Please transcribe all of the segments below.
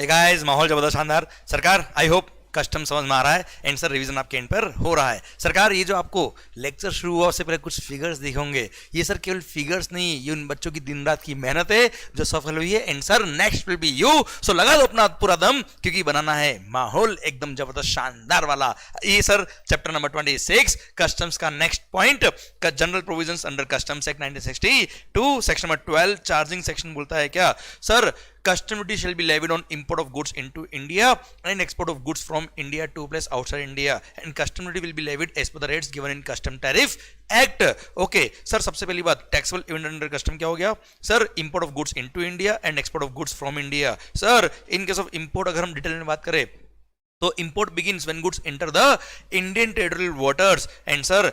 Guys माहौल जबरदस्त शानदार। सरकार आई होप कस्टम समझ में आ रहा है एंड सर रिवीजन आपके एंड पर हो रहा है। सरकार ये जो आपको लेक्चर शुरू हुआ उससे पहले कुछ फिगर्स दिखे होंगे, ये सर केवल फिगर्स नहीं, ये उन बच्चों की दिन रात की मेहनत है जो सफल हुई है। And sir next will be you, so लगा दो अपना पूरा दम क्योंकि बनाना है माहौल एकदम जबरदस्त शानदार वाला। ये सर चैप्टर नंबर 26 कस्टम्स का नेक्स्ट पॉइंट का general provisions under customs act 1962 section number 12 charging section बोलता है क्या sir, custom duty shall be levied on import of goods into India and export of goods from India to place outside India, and custom duty will be levied as per the rates given in custom tariff act. Okay sir, सबसे पहली बात taxable event under custom क्या हो गया sir, import of goods into India and export of goods from India. Sir in case of import अगर हम detail में बात करें तो import begins when goods enter the Indian territorial waters, and sir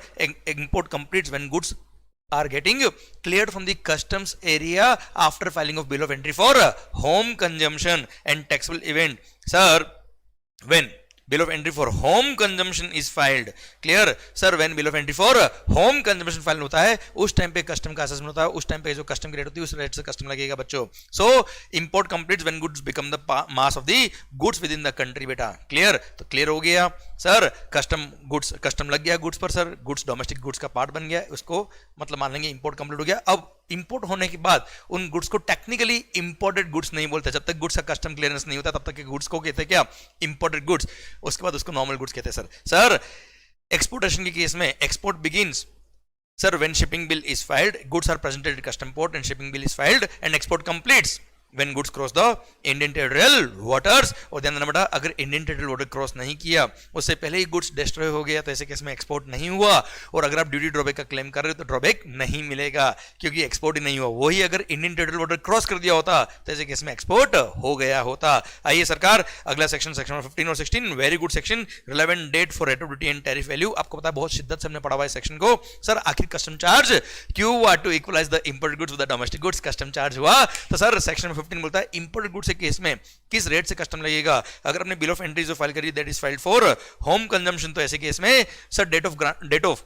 import completes when goods are getting cleared from the customs area after filing of bill of entry for home consumption and taxable event. Sir, when bill of entry for home consumption is filed, clear sir, when bill of entry for home consumption file होता है उस time पे custom का assessment होता है, उस time पे जो कस्टम की रेट होती है उस रेट से कस्टम लगेगा बच्चों. So import completes when goods become the mass of the goods within the country. बेटा क्लियर, तो क्लियर हो गया सर. कस्टम लग गया गुड्स पर सर, गुड्स डोमेस्टिक गुड्स का पार्ट बन गया, उसको मतलब मान लेंगे इंपोर्ट कंप्लीट हो गया. अब इंपोर्ट होने के बाद उन गुड्स को टेक्निकली इंपोर्टेड गुड्स नहीं बोलते, जब तक गुड्स का कस्टम क्लियरेंस नहीं होता तब तक के गुड्स को कहते हैं क्या, इंपोर्टेड गुड्स. उसके बाद उसको नॉर्मल गुड्स कहते हैं सर. एक्सपोर्टेशन के केस में export begins sir when shipping bill is filed, goods are presented at custom port and shipping bill is filed, and export completes when goods cross the Indian territorial waters. और ध्यान देना बेटा, अगर Indian territorial water cross नहीं किया उससे पहले ही goods destroy हो गया तो ऐसे केस में एक्सपोर्ट नहीं हुआ. और अगर आप ड्यूटी ड्रॉबैक का क्लेम कर रहे हो तो ड्रॉबैक नहीं मिलेगा क्योंकि एक्सपोर्ट ही नहीं हुआ. वही अगर इंडियन टेरिटोरियल वाटर क्रॉस कर दिया होता तो ऐसे केस में एक्सपोर्ट हो गया होता. आइए सरकार अगला सेक्शन 15 और 16 very good section, relevant date for rate of duty and tariff value. आपको पता है बहुत शिद्दत से हमने पढ़ा हुआ है सेक्शन को. सर आखिर कस्टम चार्ज क्यों हुआ, to equalise the imported goods with the domestic goods custom charge हुआ. तो सर सेक्शन 15 बोलता है इंपोर्टेड गुड्स के केस में किस रेट से कस्टम लगेगा. अगर आपने बिल ऑफ एंट्री जो फाइल करी that is filed for home consumption, तो ऐसे केस में sir date of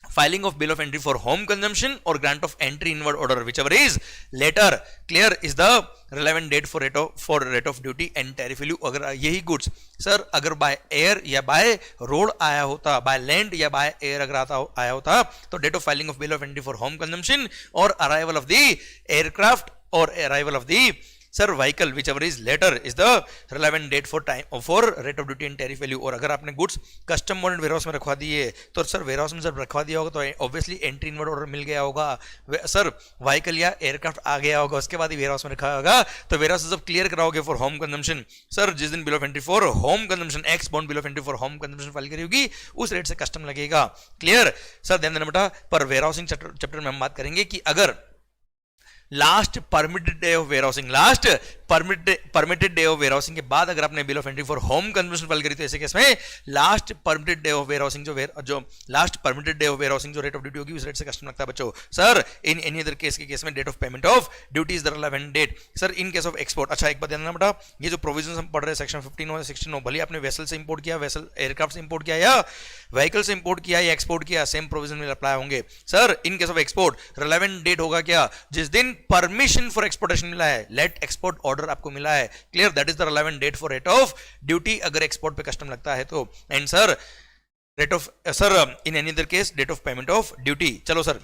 filing of bill of entry for home consumption or grant of entry inward order whichever is later, clear, is the relevant date for rate of duty and tariff value. अगर यही goods sir अगर by air या by road आया होता, by land या by air अगर आया होता तो date of filing of bill of entry for home consumption और अराइवल ऑफ द एयरक्राफ्ट और arrival of the sir vehicle whichever is later is the relevant date for time for rate of duty and tariff value. और अगर आपने goods custom bonded warehouse में रखवा दिए तो sir warehouse में जब रखवा दिया होगा तो ऑब्वियसली एंट्री इनवर्ड ऑर्डर मिल गया होगा. सर व्हीकल या एयरक्राफ्ट आ गया होगा, उसके बाद ही वेयरहाउस में रखा होगा तो वेयरहाउस जब क्लियर कराओगे फॉर होम कंजम्पशन, सर जिस दिन bill of entry for home consumption x bond bill of entry for home consumption file करी होगी उस रेट से कस्टम लगेगा. क्लियर सर, ध्यान देना बेटा. पर वेयरहाउसिंग चैप्टर में हम बात करेंगे कि अगर last permitted day of warehousing, last permitted day of warehousing के बाद अगर आपने bill of entry for home consumption file करी तो ऐसे केस में last permitted day of warehousing जो last permitted day of warehousing जो रेट ऑफ ड्यूटी होगी उस रेट से कस्टम लगता है बच्चों. Sir in any other case के केस में date of payment of duty is the relevant date. Sir in case of export, अच्छा एक बात ध्यान देना बेटा, ये जो प्रोविजन हम पढ़ रहे हैं सेक्शन 15 और 16 हो, भले आपने वेसल से इंपोर्ट किया, वेसल एयरक्राफ्ट से इंपोर्ट किया या व्हीकल से इंपोर्ट किया या एक्सपोर्ट किया, सेम प्रोविजन में अप्लाई होंगे. Sir in case of export relevant date होगा क्या, जिस दिन परमिशन फॉर एक्सपोर्टेशन मिला है, लेट एक्सपोर्ट ऑर्डर आपको मिला है. Clear, that is the relevant date for rate of duty अगर एक्सपोर्ट पे कस्टम लगता है तो. And sir rate of sir in any other case date of payment of duty. चलो सर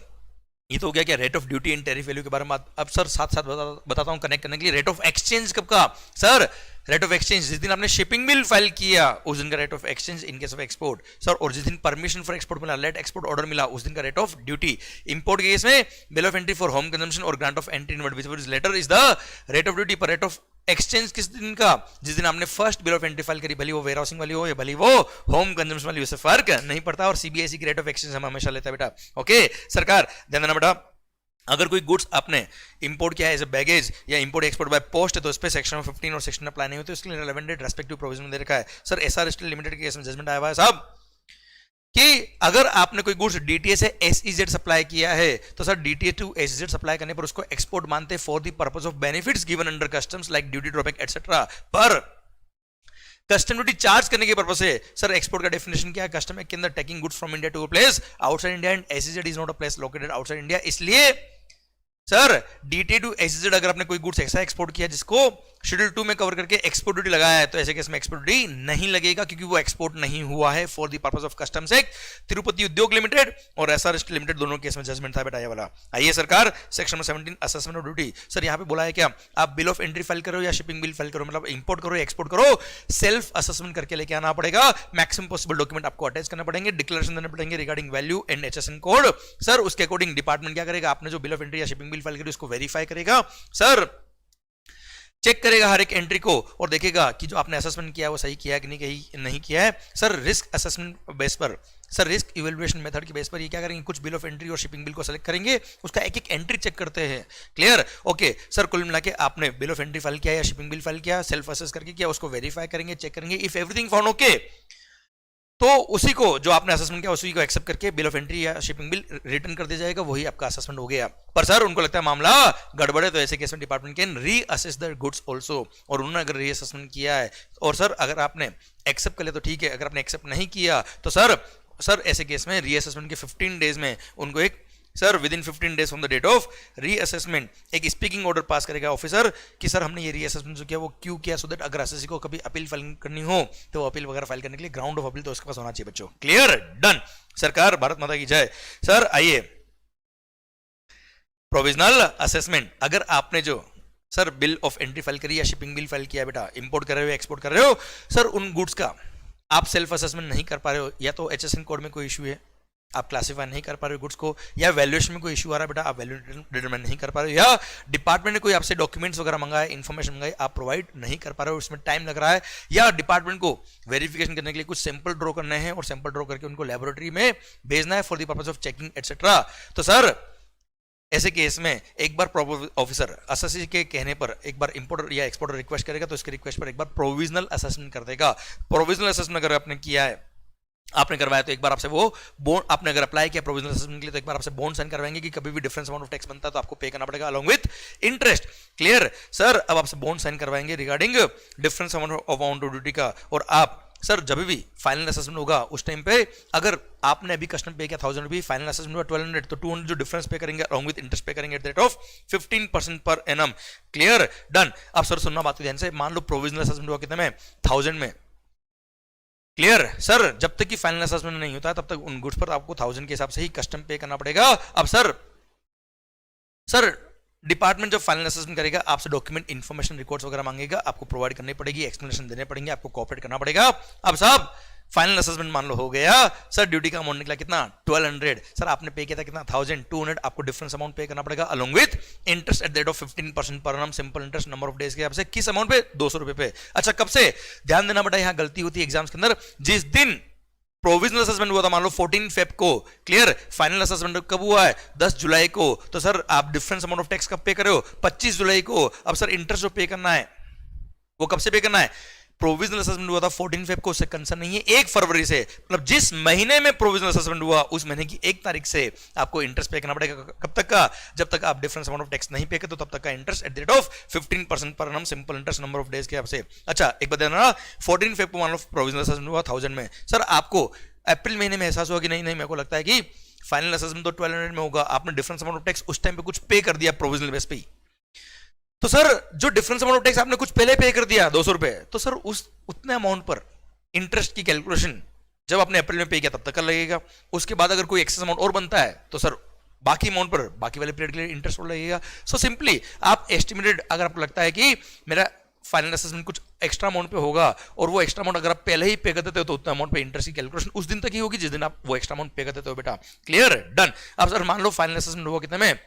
ये तो हो गया क्या rate of duty and tariff value के बारे में. अब सर साथ साथ बताता हूं कनेक्ट करने के लिए. रेट ऑफ एक्सचेंज कब का सर, रेट ऑफ एक्सचेंज जिस दिन आपने शिपिंग बिल फाइल किया उस दिन का rate of exchange in case of export sir. और जिस दिन परमिशन फॉर एक्सपोर्ट मिला, लेट एक्सपोर्ट ऑर्डर मिला, उस दिन का रेट ऑफ ड्यूटी. इंपोर्ट के केस में bill of entry for home consumption और grant of entry inward whichever is later is the rate of duty. पर रेट ऑफ एक्सचेंज किस दिन का, जिस दिन आपने first bill of entry file करी, भली वो वेयरहाउसिंग वाली हो या भली वो होम कंजम्पशन वाली, उससे फर्क नहीं पड़ता. और सीबीआईसी की रेट ऑफ एक्सचेंज हम हमेशा लेता है बेटा. ओके सरकार ध्यान देना बेटा, अगर कोई गुड्स आपने इंपोर्ट किया है एज ए बैगेज या इंपोर्ट एक्सपोर्ट बाय पोस्ट है तो इस पे सेक्शन 15 और 16 अप्लाई नहीं होते, इसके लिए रिलेवेंट डेट रेस्पेक्टिव प्रोविजन में दे रखा है. सर एसआर स्टील लिमिटेड के केस में जजमेंट आया हुआ है साहब कि अगर आपने कोई गुड्स डीटीए से एसईजेड सप्लाई किया है तो sir DTA to SEZ supply करने पर उसको एक्सपोर्ट मानते for the purpose of benefits given under customs like duty drawback etcetera. पर कस्टम ड्यूटी चार्ज करने के पर्पस से सर एक्सपोर्ट का डेफिनेशन क्या है, कस्टम के अंदर taking goods from India to a place outside India and SEZ is not a place located outside India. इसलिए सर डीटी टू एसईजेड अगर आपने कोई गुड्स ऐसा एक्सपोर्ट किया जिसको शेड्यूल 2 में कवर करके एक्सपोर्ट ड्यूटी लगाया है, तो ऐसे केस में एक्सपोर्ट ड्यूटी नहीं लगेगा क्योंकि वो एक्सपोर्ट नहीं हुआ है for the purpose of customs act. Tirupati उद्योग लिमिटेड और एसआर लिमिटेड दोनों केस में जजमेंट था बेटा ये वाला। आइए सरकार section 17 assessment of duty. Sir यहाँ पे बोला है क्या आप बिल ऑफ एंट्री फाइल करो या शिपिंग बिल फाइल करो, मतलब इंपोर्ट करो या एक्सपोर्ट करो, सेल्फ असेसमेंट करके लेके आना पड़ेगा। मैक्सिमम पॉसिबल डॉक्यूमेंट आपको अटैच करना पड़ेंगे, डिक्लेरेशन देने पड़ेंगे regarding value and HSN code. Sir उसके अकॉर्डिंग डिपार्टमेंट क्या करेगा, आपने जो बिल ऑफ एंट्री या शिपिंग बिल फाइल करी उसको वेरीफाई करेगा, सर चेक करेगा हर एक एंट्री को और देखेगा कि जो आपने असेसमेंट किया है वो सही किया है कि नहीं किया है। सर रिस्क असेसमेंट बेस पर, सर रिस्क इवैल्यूएशन मेथड के बेस पर ये क्या करेंगे, कुछ बिल ऑफ एंट्री और शिपिंग बिल को सेलेक्ट करेंगे, उसका एक एक एंट्री चेक करते हैं। क्लियर? ओके सर, कुल मिला के आपने बिल ऑफ एंट्री फाइल किया या शिपिंग बिल फाइल किया, सेल्फ असेस करके किया, उसको वेरीफाई करेंगे, चेक करेंगे। इफ एवरीथिंग फाउंड ओके तो उसी को जो आपने असेसमेंट किया उसी को एक्सेप्ट करके बिल ऑफ एंट्री या शिपिंग बिल रिटर्न कर दिया जाएगा, वही आपका असेसमेंट हो गया। पर सर उनको लगता है मामला गड़बड़ है, तो ऐसे केस में department can reassess the goods also. और उन्होंने अगर रीअसेसमेंट किया है और सर अगर आपने एक्सेप्ट कर लिया तो ठीक है, अगर आपने एक्सेप्ट नहीं किया तो सर ऐसे केस में रीअसेसमेंट के 15 डेज में उनको एक sir within 15 days from the date of reassessment एक स्पीकिंग ऑर्डर पास करेगा ऑफिसर कि सर हमने ये रीअसेसमेंट जो किया वो क्यों किया, सो दैट अगर एसएससी को कभी अपील फाइल करनी हो तो वो अपील वगैरह फाइल करने के लिए ग्राउंड ऑफ अपील तो उसके पास होना चाहिए बच्चों। क्लियर? डन। सरकार भारत माता की जय। सर आइए प्रोविजनल असेसमेंट, अगर आपने जो sir bill of entry file करी या शिपिंग बिल फाइल किया बेटा, इंपोर्ट कर रहे हो एक्सपोर्ट कर रहे हो, सर उन गुड्स का आप सेल्फ असेसमेंट नहीं कर पा रहे हो, या तो एचएसएन कोड में कोई इशू है, आप क्लासिफाई नहीं कर पा रहे हो गुड्स को, या वैल्यूएशन में कोई इशू आ रहा है बेटा, आप वैल्यू डिटरमाइन नहीं कर पा रहे हो, या डिपार्टमेंट ने कोई आपसे डॉक्यूमेंट्स वगैरह मंगाए, इन्फॉर्मेशन मंगाई, आप प्रोवाइड नहीं कर पा रहे हो, उसमें टाइम लग रहा है, या डिपार्टमेंट को वेरिफिकेशन करने के लिए कुछ सैंपल ड्रॉ करने हैं और सैंपल ड्रॉ करके उनको लेबोरेटरी में भेजना है for the purpose of checking etcetera. तो सर ऐसे केस में एक बार ऑफिसर एसएससी के कहने पर एक बार इंपोर्टर या एक्सपोर्टर रिक्वेस्ट करेगा तो इसके रिक्वेस्ट पर एक बार प्रोविजनल असेसमेंट कर देगा। प्रोविजनल असेसमेंट अगर आपने किया है, आपने करवाया, तो एक बार आपसे वो बॉन्ड, आपने अगर अप्लाई किया प्रोविजनल असेसमेंट के लिए तो एक बार आपसे बॉन्ड साइन करवाएंगे कि कभी भी डिफरेंस अमाउंट ऑफ टैक्स बनता है तो आपको पे करना पड़ेगा along with interest. Clear? Sir अब आपसे बॉन्ड साइन करवाएंगे regarding difference amount of duty का, और आप सर जब भी फाइनल असेसमेंट होगा उस टाइम पे अगर आपने अभी कस्टम पे किया 1000 रुपये, फाइनल असेसमेंट हुआ 1200, तो 200 जो डिफरेंस पे करेंगे अलोंग विद इंटरेस्ट पे करेंगे eight the rate of 15% per annum. Clear? Done. अब सर सुनना बात को ध्यान से, मान लो प्रोविजनल असेसमेंट हुआ कितने में, 1000 में। क्लियर? सर जब तक कि फाइनल असेसमेंट नहीं होता तब तक उन गुड्स पर आपको 1000 के हिसाब से ही कस्टम पे करना पड़ेगा। अब सर डिपार्टमेंट जब फाइनल असेसमेंट करेगा आपसे डॉक्यूमेंट इन्फॉर्मेशन रिकॉर्ड्स वगैरह मांगेगा, आपको प्रोवाइड करनी पड़ेगी, एक्सप्लेनेशन देने पड़ेंगे, आपको कोऑपरेट करना पड़ेगा। अब साहब फाइनल असेसमेंट मान लो हो गया, सर ड्यूटी का अमाउंट निकला कितना 1200, सर आपने पे किया था कितना 1200, आपको डिफरेंस अमाउंट पे करना पड़ेगा along with interest at the rate of 15% per annum, simple interest number of days के हिसाब से। किस अमाउंट पे? 200 रुपए पे। अच्छा कब से? ध्यान देना बेटा, यहां गलती होती है एग्जाम्स के अंदर, जिस दिन प्रोविजनल असेसमेंट हुआ था मान लो 14 फेब को, क्लियर, फाइनल असेसमेंट कब हुआ है 10 जुलाई को, तो सर आप डिफरेंस अमाउंट ऑफ टैक्स कब पे कर रहे हो 25 जुलाई को। अब सर इंटरेस्ट जो पे करना है वो कब से पे करना है? प्रोविजनल असेसमेंट हुआ था 14 फेब को, उससे कंसर्न नहीं है, 1 फरवरी से, मतलब जिस महीने में प्रोविजनल असेसमेंट हुआ उस महीने की 1 तारीख से आपको इंटरेस्ट पे करना पड़ेगा। कब तक का? जब तक आप डिफरेंस अमाउंट ऑफ टैक्स नहीं पे करते तब तक का interest at the rate of 15% per annum, simple interest number of days के हिसाब से। अच्छा एक बात ध्यान, 14 फेब को मान लो प्रोविजनल असेसमेंट हुआ 1000 में, सर आपको अप्रैल महीने में एहसास हुआ कि नहीं मेरे को लगता है कि फाइनल असेसमेंट तो 1200 में होगा, आपने डिफरेंस अमाउंट ऑफ टैक्स उस टाइम पे कुछ पे कर दिया प्रोविजनल बेस पे, तो सर जो डिफरेंस अमाउंट ऑफ टैक्स आपने कुछ पहले पे कर दिया 200 रुपए, तो सर उस उतने अमाउंट पर इंटरेस्ट की कैलकुलेशन जब आपने अप्रैल में पे किया तब तक कर लगेगा। उसके बाद अगर कोई एक्सेस अमाउंट और बनता है तो सर बाकी अमाउंट पर बाकी वाले पीरियड के लिए इंटरेस्ट और लगेगा। सो सिंपली आप एस्टिमेटेड, अगर आपको लगता है कि मेरा फाइनल असेसमेंट कुछ एक्स्ट्रा अमाउंट पे होगा और वो एक्स्ट्रा अमाउंट अगर आप पहले ही पे कर देते हो तो उतना अमाउंट पे इंटरेस्ट की कैलकुलेशन उस दिन तक ही होगी जिस दिन आप वो एक्स्ट्रा अमाउंट पे कर देते हो बेटा। क्लियर? डन। अब सर मान लो फाइनल असेसमेंट हुआ कितने में,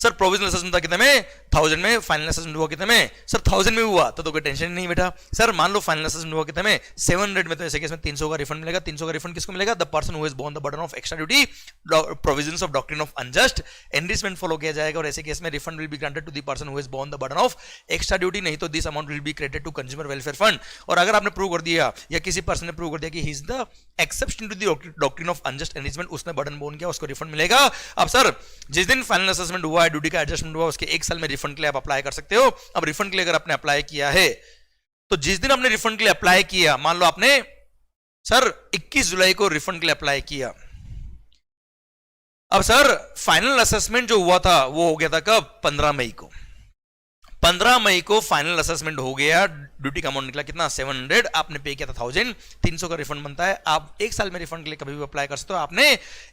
सर प्रोविजनल असेसमेंट था कितने में 1000 में, फाइनल असेसमेंट हुआ कितने में, सर 1000 में हुआ तो कोई टेंशन नहीं बेटा। सर मान लो फाइनल असेसमेंट हुआ कितने में 700 में, तो ऐसे केस में 300 का रिफंड मिलेगा। 300 का रिफंड किसको मिलेगा? The person who has borne the burden of extra duty, provisions of doctrine of unjust enrichment follow किया जाएगा, और ऐसे केस में refund will be granted to the person who has borne the burden of extra duty, नहीं तो this amount will be credited to consumer welfare fund. और अगर आपने प्रूव कर दिया या किसी पर्सन ने प्रूव कर दिया कि he is the exception to the doctrine of unjust enrichment, उसने बर्डन बोर्न किया, उसको रिफंड मिलेगा। अब सर जिस दिन फाइनल असेसमेंट हुआ है, ड्यूटी का एडजस्टमेंट हुआ, उसके 1 साल में रिफंड के लिए आप अप्लाई कर सकते हो। अब रिफंड के लिए अगर आपने अप्लाई किया है तो जिस दिन आपने रिफंड के लिए अप्लाई किया, मान लो आपने सर 21 जुलाई को रिफंड के लिए अप्लाई किया, अब सर फाइनल असेसमेंट जो हुआ था वो हो गया था कब 15 मई को। 15 मई को फाइनल असेसमेंट हो गया, ड्यूटी का अमाउंट निकला कितना 700, आपने पे किया था 1000, 300 का रिफंड बनता है। आप एक साल में रिफंड के लिए कभी भी अप्लाई कर सकते हो। आपने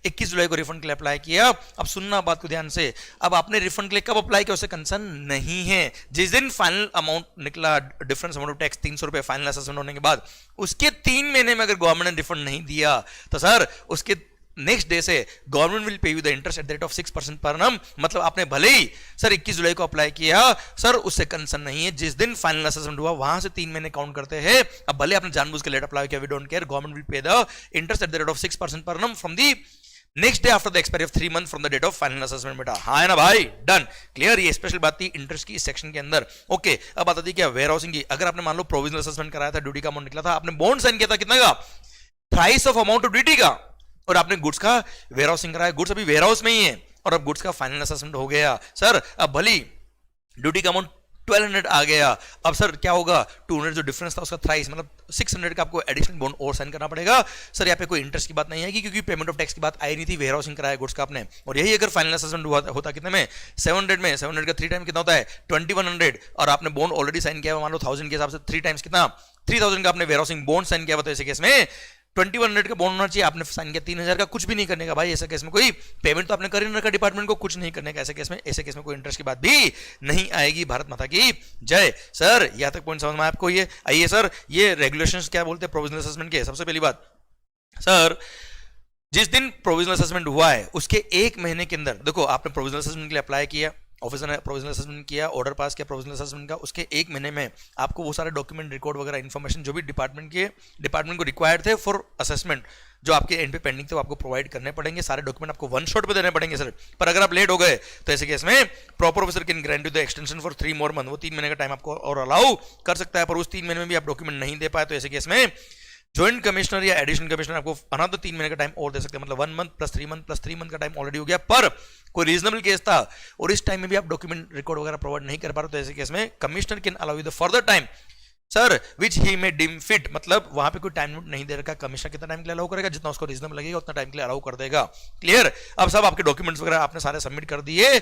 21 जुलाई को रिफंड के लिए अप्लाई किया। अब सुनना बात को ध्यान से, अब आपने रिफंड के लिए कब अप्लाई किया उससे कंसर्न नहीं है। जिस दिन फाइनल अमाउंट निकला, डिफरेंस अमाउंट ऑफ टैक्स 300 रुपए फाइनल असेसमेंट होने के बाद, उसके 3 महीने में अगर गवर्नमेंट ने रिफंड नहीं दिया तो सर उसके नेक्स्ट डे से गवर्नमेंट विल पे you the interest at the rate of 6% पर annum। मतलब आपने भले ही सर 21 जुलाई को अप्लाई किया, सर उससे कंसर्न नहीं है। जिस दिन फाइनल असेसमेंट हुआ वहां से 3 महीने काउंट करते हैं। अब भले आपने जानबूझ के लेट अप्लाई किया, we don't care, government will pay the interest at the rate of 6% पर annum from the next day after the expiry of 3 month from the date of final assessment. बेटा हाँ है ना भाई, डन क्लियर। ये special बात थी interest की इस सेक्शन के अंदर। ओके, अब बात आती है क्या वेयर हाउसिंग की। अगर आपने मान लो प्रोविजनल असेसमेंट कराया था, ड्यूटी का अमाउंट निकला था, आपने बॉन्ड साइन किया था कितना का, thrice of amount of duty का, और आपने गुड्स का वेयर हाउसिंग कराया, गुड्स अभी वेयर हाउस में ही है, और अब गुड्स का फाइनल असेसमेंट हो गया। सर अब भली ड्यूटी का अमाउंट 1200 आ गया, अब सर क्या होगा, 200 जो डिफरेंस था उसका थ्राइस मतलब 600 का आपको एडिशनल बॉन्ड और साइन करना पड़ेगा। सर यहाँ पे कोई इंटरेस्ट की बात नहीं आएगी क्योंकि पेमेंट ऑफ टैक्स की बात आई नहीं थी, वेयर हाउसिंग कराया गुड्स का आपने। और यही अगर फाइनल असेसमेंट होता कितने में, 700 में, 700 का 3 टाइम कितना होता है 2100, और आपने बॉन्ड ऑलरेडी साइन किया हुआ मान लो 1000 के हिसाब से 3 टाइम्स कितना 3000 का आपने वेयर हाउसिंग बॉन्ड साइन किया हुआ, तो ऐसे केस में 2100 का बॉन्ड होना चाहिए, आपने साइन किया 3000 का, कुछ भी नहीं करने का भाई। ऐसे केस में कोई पेमेंट तो आपने कर ही नहीं रखा डिपार्टमेंट को, कुछ नहीं करने का ऐसे केस में। ऐसे केस में कोई इंटरेस्ट की बात भी नहीं आएगी। भारत माता की जय। सर यहां तक पॉइंट समझ में आपको। ये आइए सर, ये रेगुलेशंस क्या बोलते हैं प्रोविजनल असेसमेंट के। सबसे पहली बात सर, जिस दिन प्रोविजनल असेसमेंट हुआ है उसके 1 महीने के अंदर, देखो आपने प्रोविजनल असेसमेंट के लिए अप्लाई किया, ऑफिसर ने प्रोविजनल असेसमेंट किया, ऑर्डर पास किया प्रोविजनल असेसमेंट का, उसके 1 महीने में आपको वो सारे डॉक्यूमेंट रिकॉर्ड वगैरह इन्फॉर्मेशन जो भी डिपार्टमेंट को रिक्वायर्ड थे फॉर असेसमेंट, जो आपके एंड पे पेंडिंग थे वो आपको प्रोवाइड करने पड़ेंगे। सारे डॉक्यूमेंट आपको वन शॉट पे देने पड़ेंगे सर। पर अगर आप लेट हो गए तो ऐसे केस में proper officer can grant you the extension for 3 more months, वो 3 महीने का टाइम आपको और अलाउ कर सकता है। पर उस 3 महीने में भी आप डॉक्यूमेंट नहीं दे पाए तो ऐसे केस में ज्वाइंट कमिश्नर या एडिशनल कमिश्नर आपको अनदर 3 महीने का टाइम और दे सकते हैं। मतलब 1 month plus 3 month plus 3 month का टाइम ऑलरेडी हो गया। पर कोई रीजनेबल केस था और इस टाइम में भी आप डॉक्यूमेंट रिकॉर्ड वगैरह प्रोवाइड नहीं कर पा रहे तो ऐसे केस में commissioner can allow you the further time sir which he may deem fit. मतलब वहां पे कोई टाइम लिमिट नहीं दे रखा, कमिश्नर कितना टाइम के लिए अलाउ करेगा, जितना उसको रीजनेबल लगेगा उतना टाइम के लिए अलाउ कर देगा। क्लियर। अब सब आपके डॉक्यूमेंट्स वगैरह आपने सारे सबमिट कर दिए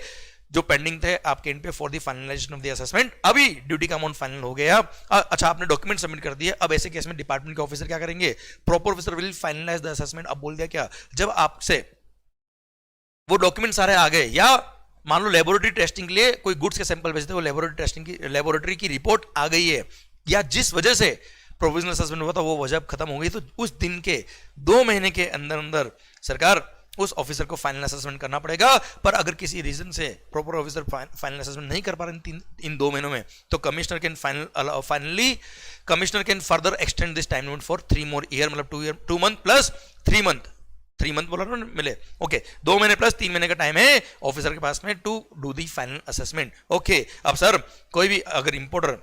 जो पेंडिंग थे आपके एंड पे for the finalisation of the assessment. अभी ड्यूटी का अमाउंट फाइनल हो गया। अच्छा आपने डॉक्यूमेंट सबमिट कर दिए। अब ऐसे केस में डिपार्टमेंट के ऑफिसर क्या करेंगे, proper officer will finalise the assessment. अब बोल दिया क्या, जब आपसे वो डॉक्यूमेंट सारे आ गए या मान लो लेबोरेटरी टेस्टिंग के लिए कोई गुड्स के सैंपल भेजते, वो लेबोरेटरी की रिपोर्ट आ गई है या जिस वजह से प्रोविजनल असेसमेंट हुआ था वो वजह खत्म हो गई, तो उस दिन के 2 महीने के अंदर अंदर सरकार उस ऑफिसर को फाइनल असेसमेंट करना पड़ेगा। पर अगर किसी रीजन से प्रॉपर ऑफिसर फाइनल असेसमेंट नहीं कर पा रहे इन 2 महीनों में, तो commissioner can further extend this time limit for 3 more years, मतलब 2 month प्लस 3 month, 3 month बोला ना मिले। ओके 2 महीने प्लस 3 महीने का टाइम है ऑफिसर के पास में to do the final assessment. Okay अब सर कोई भी अगर इंपोर्टर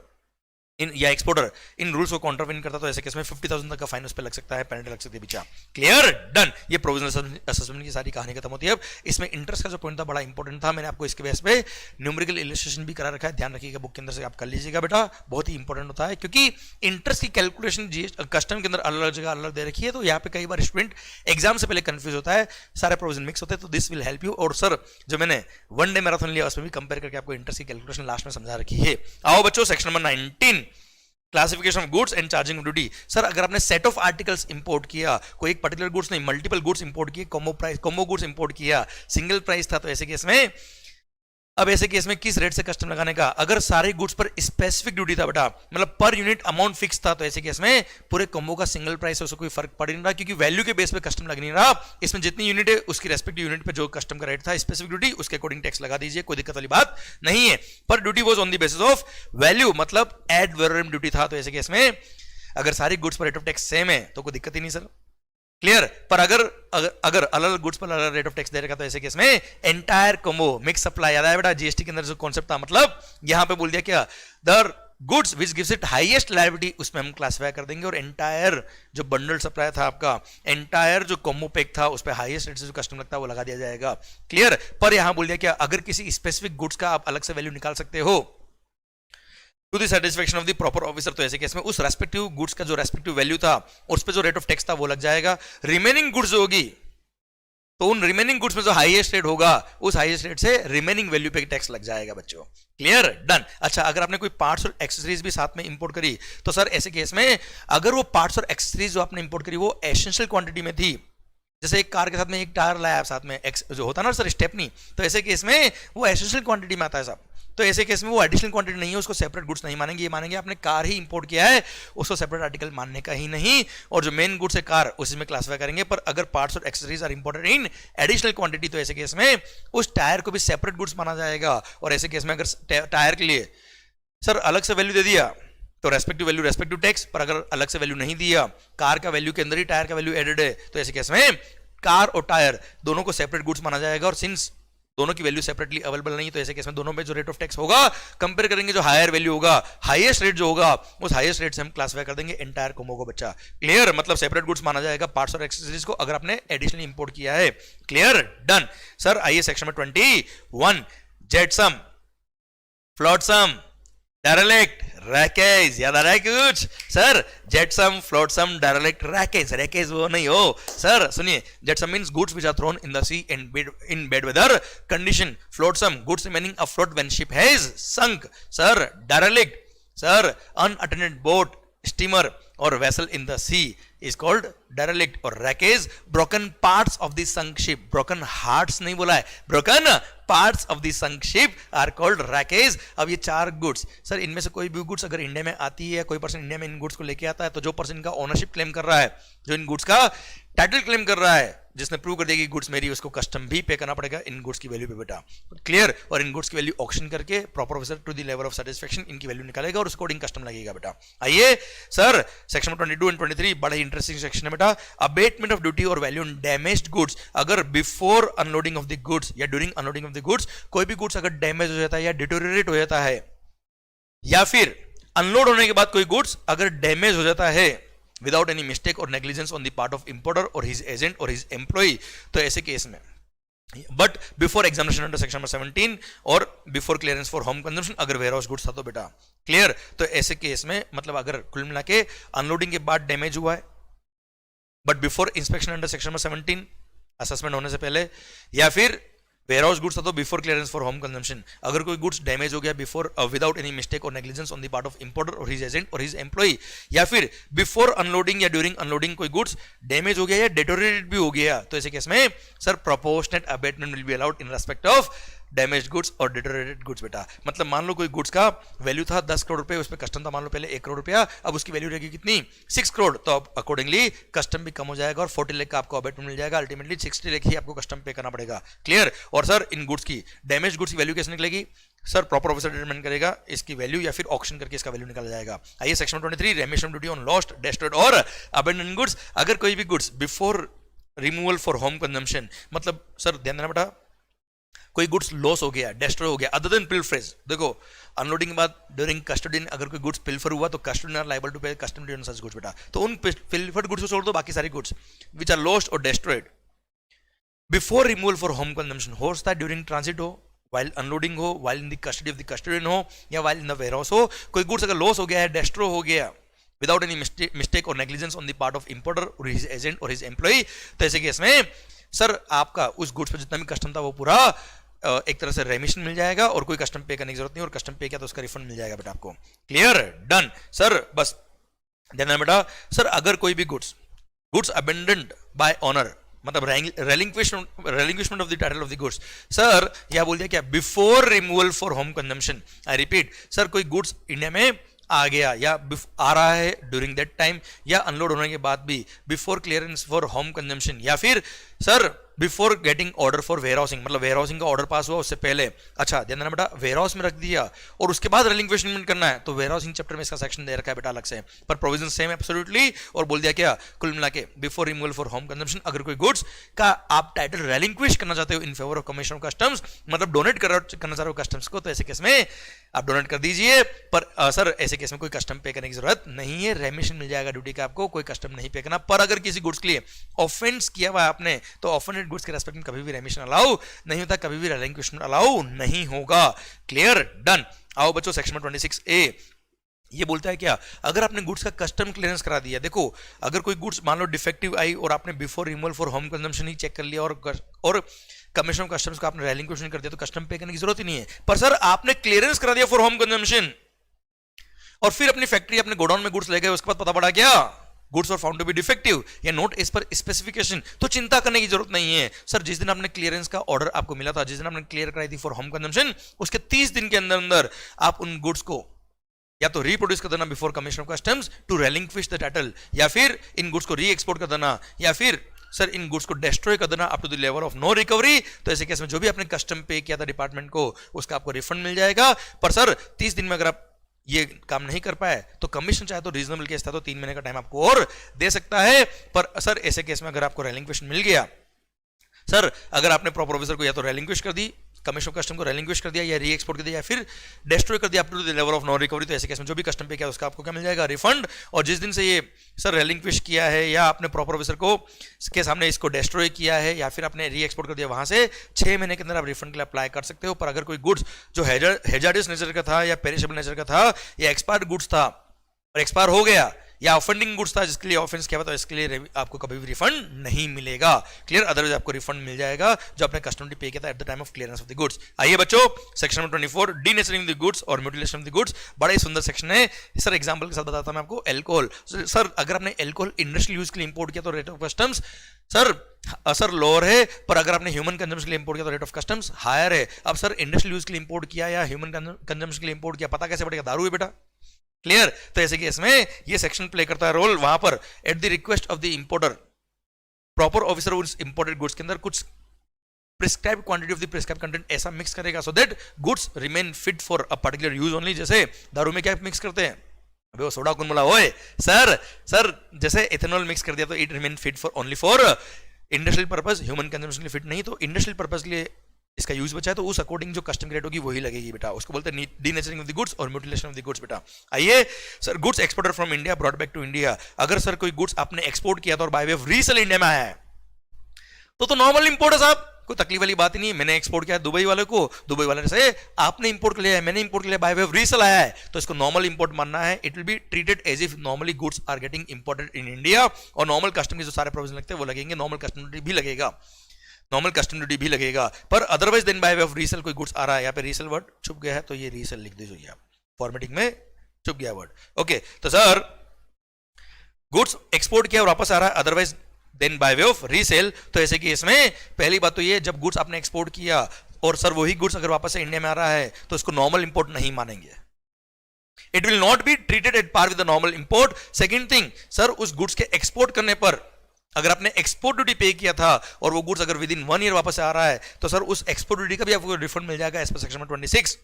या एक्सपोर्टर इन रूल्स को कॉन्ट्रावेन करता तो ऐसे केस में 50,000 तक का फाइन उस पे लग सकता है, पेनल्टी लग सकती है बिचा। Clear done. ये प्रोविजनल असेसमेंट की सारी कहानी खत्म होती है। अब इसमें इंटरेस्ट का जो पॉइंट था बड़ा इंपॉर्टेंट था, मैंने आपको इसके बेस पे न्यूमेरिकल इलस्ट्रेशन भी करा रखा है, ध्यान रखिएगा बुक के अंदर से आप कर लीजिएगा बेटा, बहुत ही इंपॉर्टेंट होता है क्योंकि इंटरेस्ट की कैलकुलेशन कस्टम के अंदर अलग अलग जगह अलग दे रखी है, तो यहाँ पे कई बार स्टूडेंट एग्जाम से पहले कंफ्यूज होता है, सारे प्रोविजन मिक्स होते हैं, तो दिस विल हेल्प यू। और सर जो मैंने 1 day मैराथन लिया उसमें भी कंपेयर करके आपको इंटरेस्ट की कैलकुलेशन लास्ट में समझा रखी है। आओ बच्चों section number 19 classification of goods and charging duty. Sir अगर आपने सेट ऑफ आर्टिकल्स इंपोर्ट किया, कोई एक पर्टिकुलर गुड्स नहीं मल्टीपल गुड्स इंपोर्ट किए, कॉम्बो गुड्स इंपोर्ट किया, सिंगल प्राइस था, तो ऐसे केस में अब ऐसे केस में किस रेट से कस्टम लगाने का, अगर सारे गुड्स पर स्पेसिफिक ड्यूटी था बेटा, मतलब पर यूनिट अमाउंट फिक्स था, तो ऐसे केस में पूरे कॉम्बो का सिंगल प्राइस है उससे कोई फर्क पड़ नहीं रहा क्योंकि वैल्यू के बेस पे कस्टम लग नहीं रहा। इसमें जितनी यूनिट है उसकी रेस्पेक्टिव यूनिट पे जो कस्टम का रेट था स्पेसिफिक ड्यूटी उसके अकॉर्डिंग टैक्स लगा दीजिए, कोई दिक्कत वाली बात नहीं है। पर duty was on the basis of value, मतलब एड वैलोरम ड्यूटी था, तो ऐसे केस में अगर सारी गुड्स पर रेट ऑफ टैक्स सेम है तो कोई दिक्कत ही नहीं सर। क्लियर। पर अगर अलग अलग गुड्स पर अलग रेट ऑफ टैक्स दे रखा तो ऐसे केस में एंटायर कॉम्बो मिक्स सप्लाई, याद आया बेटा जीएसटी के अंदर जो कॉन्सेप्ट था, मतलब यहां पे बोल दिया क्या the goods which gives it highest liability उसमें हम क्लासिफाई कर देंगे, और एंटायर जो बंडल सप्लाई था आपका, एंटायर जो कॉम्बो पैक था उस पर हाईएस्ट रेट से जो कस्टम लगता है वो लगा दिया जाएगा। क्लियर। पर यहां बोल दिया क्या, अगर किसी स्पेसिफिक गुड्स का आप अलग से वैल्यू निकाल सकते हो to the satisfaction of the proper officer, तो ऐसे केस में उस रेस्पेक्टिव गुड्स का जो रेस्पेक्टिव वैल्यू था उस पर जो रेट ऑफ टैक्स था वो लग जाएगा। रिमेनिंग गुड्स होगी तो उन रिमेनिंग गुड्स में जो हाईएस्ट रेट होगा उस हाईएस्ट रेट से रिमेनिंग वैल्यू पे टैक्स लग जाएगा बच्चों। Clear, done. अच्छा, अगर आपने कोई पार्ट्स और एक्सेसरीज भी साथ में इंपोर्ट करी तो सर ऐसे केस में अगर वो पार्ट्स और एक्सेसरीज जो आपने इंपोर्ट करी वो एसेंशियल क्वांटिटी में थी, जैसे एक कार के साथ में एक टायर लाया आप साथ में जो होता है ना सर स्टेपनी, तो ऐसे केस में वो एसेंशियल क्वांटिटी में आता है साहब। तो ऐसे केस में वो एडिशनल क्वांटिटी नहीं है, उसको सेपरेट गुड्स नहीं मानेंगे, ये मानेंगे आपने कार ही इंपोर्ट किया है, उसको सेपरेट आर्टिकल मानने का ही नहीं, और जो मेन गुड्स है कार उसी में क्लासिफाई करेंगे। पर अगर पार्ट्स और accessories are imported in additional quantity तो ऐसे केस में उस टायर को भी सेपरेट गुड्स माना जाएगा। और ऐसे केस में अगर टायर के लिए सर अलग से वैल्यू दे दिया तो रेस्पेक्टिव वैल्यू रेस्पेक्टिव टैक्स, पर अगर अलग से वैल्यू नहीं दिया, कार का वैल्यू के अंदर ही टायर का वैल्यू एडेड है, तो ऐसे केस में कार और टायर दोनों को सेपरेट गुड्स माना जाएगा। और सिंस दोनों की वैल्यू सेपरेटली अवेलेबल नहीं, तो ऐसे केस में दोनों में जो रेट ऑफ टैक्स होगा कंपेयर करेंगे, जो हायर वैल्यू होगा, हाईएस्ट रेट जो होगा, उस हाईएस्ट रेट से हम क्लासिफाई कर देंगे एंटायर कॉम्बो को बच्चा। क्लियर, मतलब सेपरेट गुड्स माना जाएगा पार्ट्स और एक्सेसरीज को अगर आपने एडिशनली इंपोर्ट किया है। Clear, done. सर आइए सेक्शन में 21, जेटसम, फ्लोटसम, डेरेलिक्ट, रैकेज, याद आ रहा है कुछ sir? Jetsam, flotsam, derelict, wreckage. Wreckage वो नहीं हो सर, सुनिए, jetsam means goods which are thrown in the sea and in bad weather condition. Flotsam goods remaining afloat when ship has sunk. Sir derelict, sir unattended boat, steamer और vessel in the sea is called derelict. और wreckage broken parts of the sunk ship, broken hearts नहीं बोला है, broken parts of the sunk ship are called wreckage. अब ये चार goods sir, इनमें से कोई भी गुड्स अगर इंडिया में आती है, कोई पर्सन इंडिया में इन गुड्स को लेके आता है, तो जो पर्सन का ओनरशिप क्लेम कर रहा है, जो इन गुड्स का टाइटल क्लेम कर रहा है, जिसने प्रूव कर दिया कि गुड्स मेरी, उसको कस्टम भी पे करना पड़ेगा इन गुड्स की वैल्यू पे बेटा। क्लियर, और इन गुड्स की वैल्यू ऑक्शन करके proper officer to the level of satisfaction इनकी वैल्यू निकालेगा और उसको अकॉर्डिंग कस्टम लगेगा बेटा। आइए सर सेक्शन 22 एंड 23 बड़ा ही इंटरेस्टिंग सेक्शन है बेटा। अबेटमेंट ऑफ ड्यूटी और वैल्यू ऑन डैमेज्ड गुड्स। अगर before unloading of the goods या during unloading of the goods कोई भी गुड्स अगर डैमेज हो जाता है या डिटोरिएट हो जाता है, या फिर अनलोड होने के बाद कोई गुड्स अगर डैमेज हो जाता है without any mistake or negligence on the part of importer or his agent or his employee, तो ऐसे केस में but before examination under section number 17 और before clearance for home consumption अगर वेयर हाउस गुड्स था तो बेटा। Clear, तो ऐसे केस में मतलब अगर कुल मिला के अनलोडिंग के बाद डैमेज हुआ है but before inspection under section number 17 assessment होने से पहले, या फिर वेयर हाउस गुड्स था तो before clearance for home consumption अगर कोई गुड्स डैमेज हो गया बिफोर विदाउट एनी मिस्टेक और negligence on the part of importer और हिज एजेंट और हिज एम्प्लॉई, या फिर बिफोर अनलोडिंग या ड्यूरिंग अनलोडिंग कोई गुड्स डैमेज हो गया या डिटोरिएट भी हो गया, तो ऐसे केस में sir proportionate abatement will be allowed in respect of damage goods और डिटोरिएटेड गुड्स बेटा। मतलब मान लो कोई गुड्स का वैल्यू था 10 करोड़ रुपए, उस पर कस्टम था मान लो पहले 1 करोड़ रुपया, अब उसकी वैल्यू रहेगी कितनी 6 करोड़, तो अब अकॉर्डिंगली कस्टम भी कम हो जाएगा और 40 लाख का आपको अबेटमेंट मिल जाएगा। अल्टीमेटली 60 लाख ही आपको कस्टम पे करना पड़ेगा। क्लियर, और सर इन गुड्स की डैमेज गुड्स की वैल्यू कैसे निकलेगी सर? प्रॉपर ऑफिसर डिटरमाइन करेगा इसकी वैल्यू या फिर ऑक्शन करके इसका वैल्यू निकाला जाएगा। आइए section 23 रेमिशन duty on lost, destroyed और अबेंडन गुड्स। अगर कोई भी goods before removal for home consumption, मतलब सर ध्यान देना बेटा, कोई गुड्स लॉस हो गया, डेस्ट्रॉय हो गया अदर देन पिल्फरेज। देखो अनलोडिंग के बाद ड्यूरिंग कस्टडी अगर कोई गुड्स पिल्फर हुआ तो कस्टडी आर लायबल टू पे custom duty on such goods बेटा। तो उन पिल्फर्ड गुड्स को छोड़ दो, बाकी सारी गुड्स विच आर लॉस्ट और destroyed before removal for home consumption, हो सकता है ड्यूरिंग ट्रांजिट हो, वाइल अनलोडिंग हो, while in the custody of the custodian हो, या वाइल इन द वेयरहाउस हो, कोई गुड्स अगर लॉस हो गया है, डेस्ट्रॉय हो गया विदाउट एनी मिस्टेक और negligence on the part of importer और हिज एजेंट और हिज एम्प्लॉई, तो ऐसे केस में सर आपका उस गुड्स पर जितना भी कस्टम था वो पूरा एक तरह से रेमिशन मिल जाएगा और कोई कस्टम पे करने की जरूरत नहीं, और कस्टम पे किया तो उसका रिफंड मिल जाएगा बेटा आपको। Clear, done. सर बस ध्यान देना बेटा, सर अगर कोई भी गुड्स अबेंडन्ड बाय ऑनर, मतलब relinquishment of the title of the goods, sir यह बोल दिया क्या before removal for home consumption. I repeat, sir कोई गुड्स इंडिया में आ गया या आ रहा है ड्यूरिंग दैट टाइम, या अनलोड होने के बाद भी before clearance for home consumption, या फिर sir before getting order for warehousing, मतलब वेयर हाउसिंग का ऑर्डर पास हुआ उससे पहले। अच्छा ध्यान देना बेटा, वेयर हाउस में रख दिया और उसके बाद रिलिंक्विशमेंट करना है, तो वेयर हाउसिंग चैप्टर में इसका सेक्शन दे रखा है बेटा अलग से, पर प्रोविजन सेम एब्सोल्युटली, और बोल दिया क्या कुल मिला के before removal for home consumption अगर कोई गुड्स का आप टाइटल रिलिंक्विश करना चाहते हो in favour of commission of customs, मतलब डोनेट करना चाह रहे हो कस्टम्स को, तो ऐसे केस में आप डोनेट कर दीजिए। पर सर ऐसे केस में कोई कस्टम पे करने की जरूरत नहीं है, रेमिशन मिल जाएगा ड्यूटी का आपको, कोई कस्टम नहीं पे करना। पर अगर किसी गुड्स के लिए ऑफेंस किया हुआ है आपने, तो ऑफेंडेड गुड्स के रेस्पेक्ट में कभी भी रेमिशन अलाउ नहीं होता, कभी भी रिलिंक्विशमेंट अलाउ नहीं होगा। Clear, done. आओ बच्चों सेक्शन 26A ये बोलता है क्या, अगर आपने गुड्स का कस्टम क्लियरेंस करा दिया, देखो अगर कोई गुड्स मान लो डिफेक्टिव आई और आपने before removal for home consumption ही चेक कर लिया और कमीशन ऑफ कस्टम्स को आपने रेलिंक्विशन कर दिया, तो कस्टम पे करने की जरूरत ही नहीं है। पर सर आपने क्लियरेंस करा दिया फॉर होम कंजम्पशन और फिर अपनी फैक्ट्री अपने गोडाउन में गुड्स ले गए, उसके बाद पता पड़ा क्या गुड्स और फाउंड टू बी डिफेक्टिव या नॉट एज पर स्पेसिफिकेशन, तो चिंता करने की जरूरत नहीं है। सर जिस दिन आपने क्लियरेंस का ऑर्डर आपको मिला था, जिस दिन आपने क्लियर कराई थी फॉर होम कंजम्पशन, उसके 30 दिन के अंदर अंदर आप उन गुड्स को या तो रिप्रोड्यूस कर देना before commission of customs to relinquish the title, या फिर इन गुड्स को री एक्सपोर्ट कर देना, या फिर सर इन गुड्स को डिस्ट्रॉय कर देना up to the level of no recovery. तो ऐसे केस में जो भी आपने कस्टम पे किया था डिपार्टमेंट को, उसका आपको रिफंड मिल जाएगा। पर सर 30 दिन में अगर आप ये काम नहीं कर पाए तो कमीशन चाहे तो रीजनेबल केस था तो 3 महीने का टाइम आपको और दे सकता है। पर सर ऐसे केस में अगर आपको रेलिंक्विशन मिल गया, सर अगर आपने प्रॉपर ऑफिसर को या तो रेलिंक्विश कर दी, कमीशन ऑफ कस्टम को रेलिंक्विश कर दिया, या री एक्सपोर्ट कर दिया, या फिर डिस्ट्रॉय कर दिया up to the level of no recovery, तो ऐसे केस में जो भी कस्टम पे किया उसका आपको क्या मिल जाएगा, रिफंड। और जिस दिन से ये सर रेलिंक्विश किया है या आपने प्रॉपर ऑफिसर को के सामने इसको डिस्ट्रॉय किया है या फिर आपने री एक्सपोर्ट कर दिया, वहां से 6 महीने के अंदर आप रिफंड के लिए अप्लाई कर सकते हो। पर अगर कोई गुड्स जो हैजार्डस नेचर का था या पेरिशेबल नेचर का था या एक्सपायर्ड गुड्स था और एक्सपायर हो गया, या ऑफेंडिंग गुड्स था जिसके लिए ऑफेंस किया हुआ, तो इसके लिए आपको कभी भी रिफंड नहीं मिलेगा। क्लियर, अदरवाइज आपको रिफंड मिल जाएगा जो आपने कस्टम ड्यूटी पे किया था eight the time of clearance of the goods. आइए बच्चों, section number 24 denaturing the goods और म्यूटिलेशन ऑफ द गुड्स, बड़ा ही सुंदर सेक्शन है। सर एग्जांपल के साथ बताता हूं मैं आपको। अल्कोहल, सर अगर आपने अल्कोहल इंडस्ट्रियल यूज के लिए इंपोर्ट किया तो rate of customs sir lower है, पर अगर आपने ह्यूमन कंजम्पशन के लिए इंपोर्ट किया तो रेट ऑफ कस्टम्स हायर है। अब सर इंडस्ट्रियल यूज के लिए इंपोर्ट किया या ह्यूमन कंजम्पशन के लिए इंपोर्ट किया, पता कैसे पड़ेगा, दारू है बेटा। क्लियर, तो ऐसे केस में ये सेक्शन प्ले करता है रोल वहां पर at the request of the importer, proper officer उस इंपोर्टेड गुड्स के अंदर कुछ prescribe quantity of the prescribe content ऐसा मिक्स करेगा so that goods remain fit for a particular use only. जैसे दारू में क्या मिक्स करते हैं, अबे वो सोडा कौन बोला ओए, सर जैसे इथेनॉल मिक्स कर दिया तो it remain fit for only for industrial purpose, human consumption के लिए फिट नहीं, तो इंडस्ट्रियल पर्पस के लिए इसका यूज बचा है, तो उस अकॉर्डिंग जो कस्टम रेट होगी वही लगेगी बेटा। उसको बोलते हैं डीनेचरिंग ऑफ द गुड्स और म्यूटिलेशन ऑफ द गुड्स बेटा। आइए sir, goods exported from India brought back to India, अगर सर कोई गुड्स आपने एक्सपोर्ट किया था और by way of resale India में आया है तो नॉर्मल इंपोर्ट है साहब, कोई तकलीफ वाली बात ही नहीं है। मैंने एक्सपोर्ट किया दुबई वाले को, दुबई वाले से आपने इंपोर्ट कर लिया है, मैंने इंपोर्ट कर लिया, बाय वे ऑफ रीसेल आया है, तो इसको नॉर्मल इंपोर्ट मानना है। It will be treated as if normally goods are getting imported in India, और नॉर्मल कस्टम के जो सारे प्रोविजन लगते हैं वो लगेंगे, नॉर्मल कस्टम ड्यूटी भी लगेगा, नॉर्मल कस्टम ड्यूटी भी लगेगा। पर otherwise than by way of resale कोई गुड्स आ रहा है, यहाँ पे रीसेल वर्ड छुप गया है तो ये रीसेल लिख दीजिए आप, फॉर्मेटिंग में छुप गया वर्ड। ओके, तो सर गुड्स एक्सपोर्ट किया और वापस आ रहा है, otherwise than by way of resale, तो ऐसे केस में पहली बात तो ये, जब गुड्स आपने एक्सपोर्ट किया और सर वही गुड्स अगर वापस से इंडिया में आ रहा है तो इसको नॉर्मल इंपोर्ट नहीं मानेंगे, it will not be treated at par with the normal import. Second thing, sir उस गुड्स के एक्सपोर्ट करने पर अगर आपने एक्सपोर्ट ड्यूटी पे किया था और वो गुड्स अगर विद इन 1 ईयर वापस आ रहा है तो सर उस एक्सपोर्ट ड्यूटी का भी आपको रिफंड मिल जाएगा as per section number 26।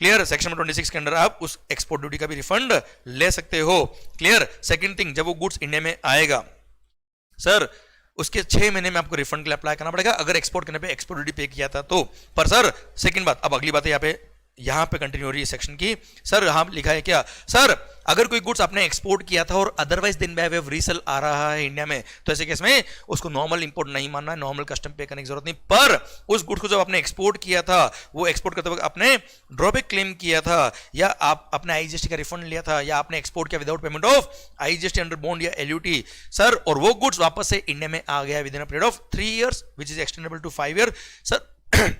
Clear, section number 26 के अंदर आप उस एक्सपोर्ट ड्यूटी का भी रिफंड ले सकते हो। क्लियर, सेकंड थिंग, जब वो गुड्स इंडिया में आएगा सर उसके 6 महीने में आपको रिफंड के लिए अप्लाई करना पड़ेगा अगर एक्सपोर्ट करने पे एक्सपोर्ट ड्यूटी पे किया था तो। पर सर सेकंड बात, अब अगली बात है यहाँ पे कंटिन्यू हो रही है सेक्शन की। सर यहाँ लिखा है क्या, सर अगर कोई गुड्स आपने एक्सपोर्ट किया था और अदरवाइज दिन बाय वे ऑफ रीसेल आ रहा है इंडिया में, तो ऐसे केस में उसको नॉर्मल इंपोर्ट नहीं मानना है, नॉर्मल कस्टम पे करने की जरूरत नहीं। पर उस गुड्स को जब आपने एक्सपोर्ट किया था, वो एक्सपोर्ट करते वक्त आपने ड्रॉबैक क्लेम किया था, या आप अपने आईजीएसटी का रिफंड लिया था, या आपने एक्सपोर्ट किया without payment of IGST under bond या एलयूटी, सर और वो गुड्स वापस से इंडिया में आ गया within a period of 3 years which is extendable to 5 years, sir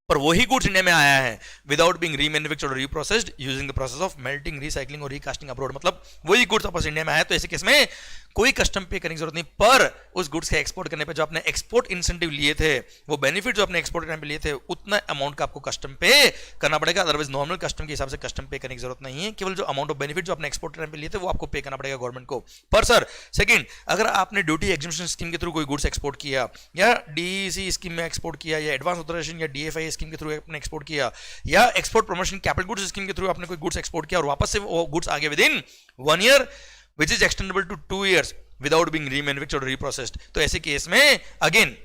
पर वही गुड्स इंडिया में आया है विदाउट बीइंग रीमैन्युफैक्चर्ड और reprocessed using the process of melting, recycling और रीकास्टिंग अब्रॉड, मतलब वही गुड्स वापस इंडिया में आया, तो ऐसे केस में कोई कस्टम पे करने की जरूरत नहीं। पर उस गुड्स के एक्सपोर्ट करने पे जो आपने एक्सपोर्ट इंसेंटिव लिए थे, वो बेनिफिट जो आपने एक्सपोर्ट करने पे लिए थे, उतना अमाउंट का आपको कस्टम पे करना पड़ेगा। अदरवाइज नॉर्मल कस्टम के हिसाब से कस्टम पे करने की जरूरत नहीं है, केवल जो अमाउंट ऑफ बेनिफिट जो आपने एक्सपोर्ट करने पे लिए थे वो आपको पे करना पड़ेगा गवर्नमेंट को। पर सर सेकंड, अगर आपने ड्यूटी एग्जिबिशन स्कीम के थ्रू कोई गुड्स एक्सपोर्ट किया, या डीईसी स्कीम में एक्सपोर्ट किया, या एडवांस ऑथराइजेशन या डीएफआई स्कीम के थ्रू आपने एक्सपोर्ट किया, या export promotion capital goods scheme के थ्रू आपने कोई गुड्स एक्सपोर्ट किया और वापस से वो गुड्स आ गए within 1 year which is extendable to 2 years without being remanufactured और रीप्रोसेस्ड, तो ऐसे केस में अगेन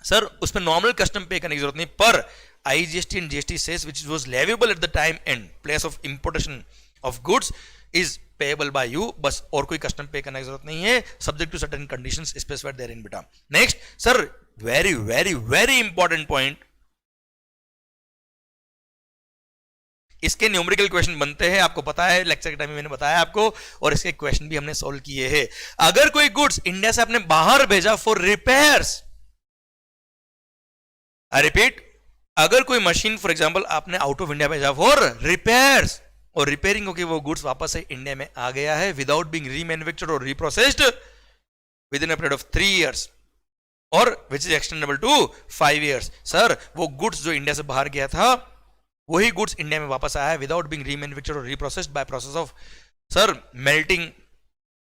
सर उसमें नॉर्मल कस्टम पे करने की जरूरत नहीं। पर IGST and GST cess which was leviable at the time and place of importation of goods is payable by you, बस और कोई कस्टम पे करने की जरूरत नहीं है, subject to certain conditions specified therein बेटा। Next sir, very very very important point, इसके न्यूमेरिकल क्वेश्चन बनते हैं, आपको पता है, लेक्चर के टाइम में मैंने बताया आपको, और इसके क्वेश्चन भी हमने सॉल्व किए हैं। अगर कोई गुड्स इंडिया से आपने बाहर भेजा फॉर रिपेयर्स, आई रिपीट, अगर कोई मशीन फॉर एग्जांपल आपने आउट ऑफ इंडिया भेजा फॉर रिपेयर्स और रिपेयरिंग होकर वो गुड्स वापस से इंडिया में आ गया है विदाउट बीइंग रीमैन्युफैक्चर्ड और reprocessed within a period of 3 years और which is extendable to 5 years, sir वो गुड्स जो इंडिया से बाहर गया था वही गुड्स इंडिया में वापस आया है विदाउट बीइंग रीमैन्युफैक्चर्ड और reprocessed by process of sir melting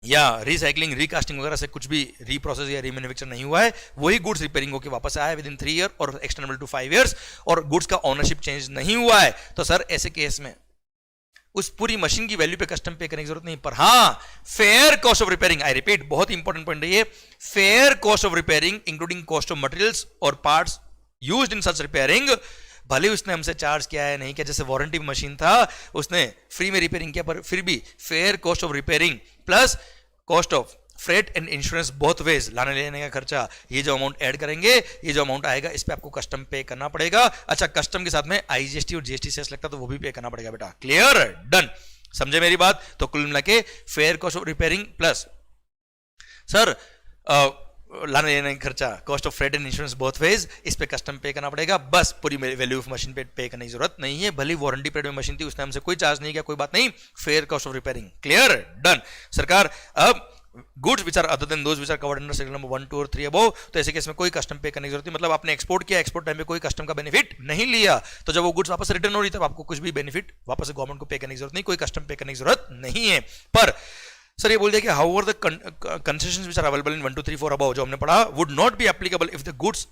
या रिसाइकलिंग, रिकास्टिंग वगैरह से कुछ भी रीप्रोसेस या रीमैन्युफैक्चर नहीं हुआ है, वही गुड्स रिपेयरिंग होकर वापस आया है विद इन 3 years और एक्सटेंडेबल टू 5 years और गुड्स का ओनरशिप चेंज नहीं हुआ है, तो सर ऐसे केस में उस पूरी मशीन की वैल्यू पे कस्टम पे करने की जरूरत नहीं। पर हाँ, fair cost of repairing, I repeat, बहुत इंपॉर्टेंट पॉइंट है ये, fair cost of repairing including cost of materials और parts used in such repairing, भले उसने हमसे चार्ज किया है नहीं किया, जैसे वारंटी मशीन था उसने फ्री में रिपेयरिंग किया, पर फिर भी fair cost of repairing plus cost of freight and insurance both ways, लाने लेने का खर्चा, ये जो अमाउंट ऐड करेंगे, ये जो अमाउंट आएगा इस पे आपको कस्टम पे करना पड़ेगा। अच्छा, कस्टम के साथ में आईजीएसटी और जीएसटी सेस लगता है तो वो भी पे करना पड़ेगा बेटा। क्लियर, डन, समझे मेरी बात? तो कुल मिला के fair cost of repairing plus sir लाने लेने का खर्चा, cost of freight and insurance both ways, इस पे कस्टम पे करना पड़ेगा। बस पूरी वैल्यू ऑफ मशीन पे करने की जरूरत नहीं है, भली वारंटी पीरियड में मशीन थी उसने हमसे कोई चार्ज नहीं किया, कोई बात नहीं, fair cost of repairing. Clear, done. सरकार अब goods which are other than those which are covered under section number 1, 2 और 3 अबव, तो ऐसे केस में कोई कस्टम पे करने की जरूरत नहीं, मतलब आपने एक्सपोर्ट किया, एक्सपोर्ट टाइम पे कोई कस्टम का बेनिफिट नहीं लिया, तो जब वो गुड्स वापस रिटर्न हो रही तब आपको कुछ भी बेनिफिट वापस से गवर्नमेंट को पे करने की जरूरत नहीं, कोई कस्टम पे करने की जरूरत नहीं है। पर सर ये बोल दिया कि however the concessions which are available in 1, 2, 3, 4 above जो हमने पढ़ा would not be applicable if the goods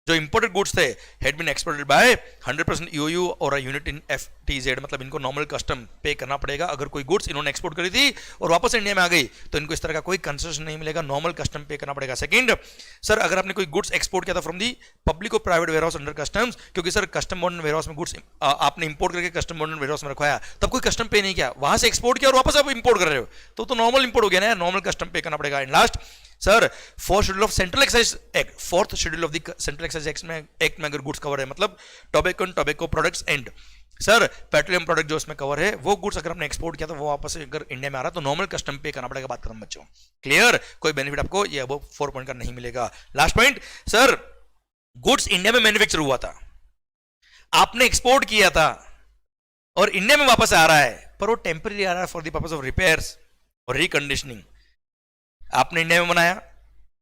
जो इंपोर्टेड गुड्स थे had been exported by 100% EOU और अ यूनिट इन एफटीजेड, मतलब इनको नॉर्मल कस्टम पे करना पड़ेगा। अगर कोई गुड्स इन्होंने एक्सपोर्ट करी थी और वापस इंडिया में आ गई तो इनको इस तरह का कोई कंसेशन नहीं मिलेगा, नॉर्मल कस्टम पे करना पड़ेगा। सेकंड, सर अगर आपने कोई गुड्स एक्सपोर्ट किया था फ्रॉम दी पब्लिक और private warehouse under customs, क्योंकि sir custom bond warehouse में गुड्स आपने इंपोर्ट करके कस्टम बॉन्ड वेयर हाउस में रखवाया, तब कोई कस्टम पे नहीं किया, वहां से एक्सपोर्ट किया और वापस आप इंपोर्ट कर रहे हो तो नॉर्मल इंपोर्ट हो गया ना, नॉर्मल कस्टम पे करना पड़ेगा। And last sir, fourth schedule of central excise act, fourth schedule of the central excise act में अगर गुड्स कवर है, मतलब tobacco and tobacco products and sir petroleum product जो उसमें कवर है, वो गुड्स अगर आपने एक्सपोर्ट किया तो वो वापस अगर इंडिया में आ रहा है तो नॉर्मल कस्टम पे करना पड़ेगा। बात करूं बच्चों, क्लियर, कोई बेनिफिट आपको ये अब 4 पॉइंट का नहीं मिलेगा। Last point, sir goods India में मैन्युफैक्चर हुआ था, आपने एक्सपोर्ट किया था और इंडिया में वापस आ रहा है, पर वो टेम्पररी आ रहा है for the purpose of repairs और रिकंडीशनिंग। आपने इंडिया में बनाया,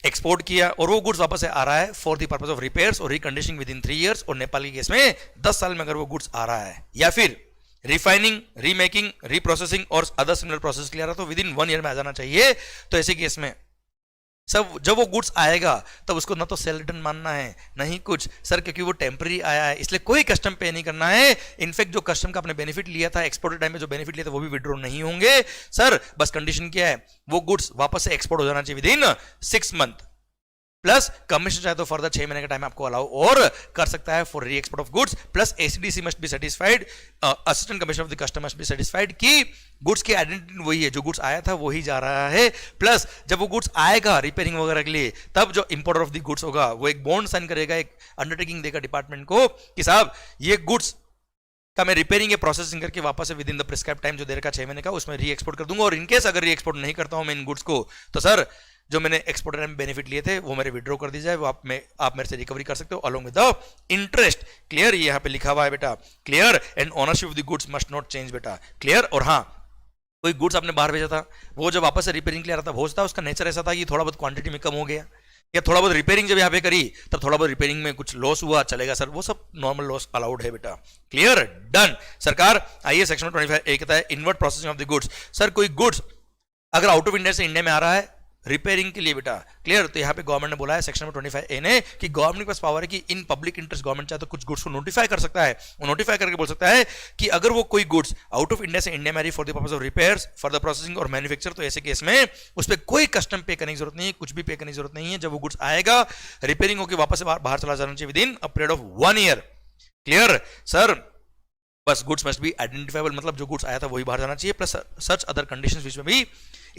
एक्सपोर्ट किया और वो गुड्स वापस से आ रहा है for the purpose of repairs और रिकंडीशनिंग विद इन 3 years, और नेपाल के केस में 10 साल में अगर वो गुड्स आ रहा है, या फिर रिफाइनिंग, रीमेकिंग, रीप्रोसेसिंग और अदर सिमिलर प्रोसेस के लिए आ रहा तो विद इन 1 year में आ जाना चाहिए। तो ऐसे केस में सब जब वो गुड्स आएगा तब उसको ना तो सेल रिटर्न मानना है नहीं कुछ सर, क्योंकि वो टेम्पररी आया है इसलिए कोई कस्टम पे नहीं करना है। इनफैक्ट जो कस्टम का आपने बेनिफिट लिया था एक्सपोर्ट टाइम में, जो बेनिफिट लिया था वो भी विड्रॉ नहीं होंगे सर। बस कंडीशन क्या है, वो गुड्स वापस से एक्सपोर्ट हो जाना चाहिए with in 6 months, plus commission चाहे तो फर्दर 6 महीने का टाइम आपको अलाउ और कर सकता है फॉर री export of goods, plus AC DC must be satisfied, assistant commissioner of the custom must be satisfied कि गुड्स की आइडेंटिटी वही है, जो गुड्स आया था वही जा रहा है। प्लस जब वो गुड्स आएगा रिपेयरिंग वगैरह के लिए, तब जो इंपोर्टर ऑफ द गुड्स होगा वो एक बॉन्ड साइन करेगा, एक अंडरटेकिंग देगा डिपार्टमेंट को कि साहब ये गुड्स का मैं रिपेयरिंग या प्रोसेसिंग करके वापस से with in the prescribe time जो देर का 6 महीने का उसमें री एक्सपोर्ट कर दूंगा, और इनकेस अगर री एक्सपोर्ट नहीं करता हूं मैं इन गुड्स को तो सर जो मैंने एक्सपोर्टर में बेनिफिट लिए थे वो मेरे विड्रॉ कर दी जाए, वो आप मेरे से रिकवरी कर सकते हो along with the interest. Clear, ये यहाँ पे लिखा हुआ है बेटा, clear. And ownership of the goods must not change बेटा, क्लियर। और हाँ, कोई गुड्स आपने बाहर भेजा था, वो जब वापस से रिपेयरिंग के लिए आ रहा था, हो सकता है उसका नेचर ऐसा था कि थोड़ा बहुत क्वांटिटी में कम हो गया, या थोड़ा बहुत रिपेयरिंग जब यहाँ पे करी तब थोड़ा बहुत रिपेयरिंग में कुछ लॉस हुआ, चलेगा सर, वो सब नॉर्मल लॉस अलाउड है बेटा। Clear, done. सरकार आइए सेक्शन 25 ए कहता है inward processing of the goods. Sir कोई गुड्स अगर आउट ऑफ इंडिया से इंडिया में आ रहा है रिपेयरिंग के लिए बेटा, क्लियर, तो यहाँ पे गवर्नमेंट ने बोला है सेक्शन 25 ए ने कि गवर्नमेंट के पास पावर है कि इन पब्लिक इंटरेस्ट गवर्नमेंट चाहे तो कुछ गुड्स को नोटिफाई कर सकता है, वो नोटिफाई करके बोल सकता है कि अगर वो कोई गुड्स आउट ऑफ इंडिया से इंडिया में आ रही for the purpose of repairs, for the processing और मैन्युफैक्चर, तो ऐसे केस में उस पर कोई कस्टम पे करने की जरूरत नहीं है, कुछ भी पे करने की जरूरत नहीं है। जब वो गुड्स आएगा रिपेयरिंग होकर वापस से बाहर चला जाना चाहिए within a period of 1 year। Clear sir, बस गुड्स मस्ट बी आइडेंटिफाइबल, मतलब जो गुड्स आया था वही बाहर जाना चाहिए, plus such other conditions which may be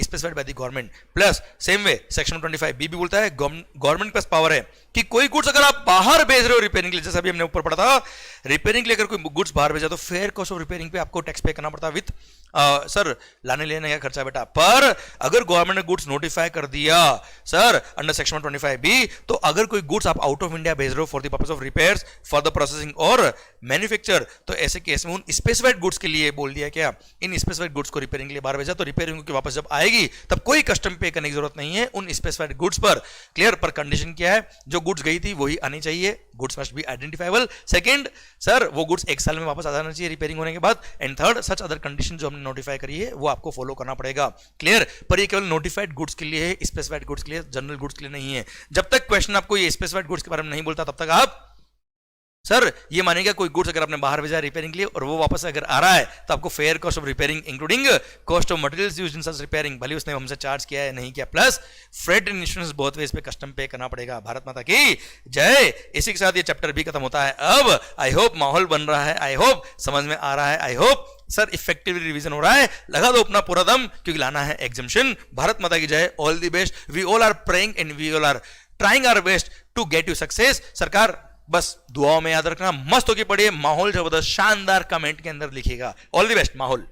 specified by the government. Plus same way section 25 B भी बोलता है गवर्नमेंट पास पावर है कि कोई गुड्स अगर आप बाहर भेज रहे हो रिपेयरिंग के लिए, जैसे अभी हमने ऊपर पढ़ा था, रिपेयरिंग के लिए अगर कोई गुड्स बाहर भेजा तो फेयर कॉस्ट ऑफ रिपेयरिंग पे आपको टैक्स पे करना पड़ता है विथ सर लाने लेने का खर्चा बेटा। पर अगर गवर्नमेंट ने गुड्स नोटिफाई कर दिया सर अंडर सेक्शन 25 बी, तो अगर कोई गुड्स आप आउट ऑफ इंडिया भेज रहे हो for the purpose of repairs for the processing और मैन्युफैक्चर, तो ऐसे केस में उन स्पेसिफाइड गुड्स के लिए बोल दिया क्या, इन स्पेसिफाइड गुड्स को रिपेयरिंग के लिए बाहर भेजा तो रिपेयरिंग की वापस जब आएगी तब कोई कस्टम पे करने की जरूरत नहीं है उन स्पेसिफाइड गुड्स पर। क्लियर? पर कंडीशन क्या है, जो गुड्स गई थी वही आनी चाहिए, goods must be identifiable. Second sir वो गुड्स 1 साल में वापस आ जाना चाहिए रिपेयरिंग होने के बाद। And third such other condition जो हमने नोटिफाई करी है वो आपको फॉलो करना पड़ेगा। क्लियर? पर ये केवल नोटिफाइड गुड्स के लिए है, स्पेसिफाइड गुड्स के लिए, जनरल गुड्स के लिए नहीं है। जब तक क्वेश्चन आपको ये स्पेसिफाइड गुड्स के बारे में नहीं बोलता तब तक आप सर ये मानेगा कोई गुड्स अगर आपने बाहर भेजा रिपेयरिंग के लिए और वो वापस अगर आ रहा है तो आपको fair cost of repairing including cost of materials used in such repairing, भले उसने हमसे चार्ज किया है नहीं किया, प्लस फ्रेट एंड इंश्योरेंस बहुत वे इस पे कस्टम पे करना पड़ेगा। भारत माता की जय। इसी के साथ ये चैप्टर भी खत्म होता है। अब आई होप माहौल बन रहा है, आई होप समझ में आ रहा है, I hope sir effectively revision हो रहा है। लगा दो अपना पूरा दम क्योंकि लाना है एग्जामिशन। भारत माता की जय। All the best. We all are praying and we all are trying our best to get you success. सरकार बस दुआओं में याद रखना, मस्त होके पढ़िए, माहौल जबरदस्त शानदार कमेंट के अंदर लिखिएगा। ऑल द बेस्ट माहौल।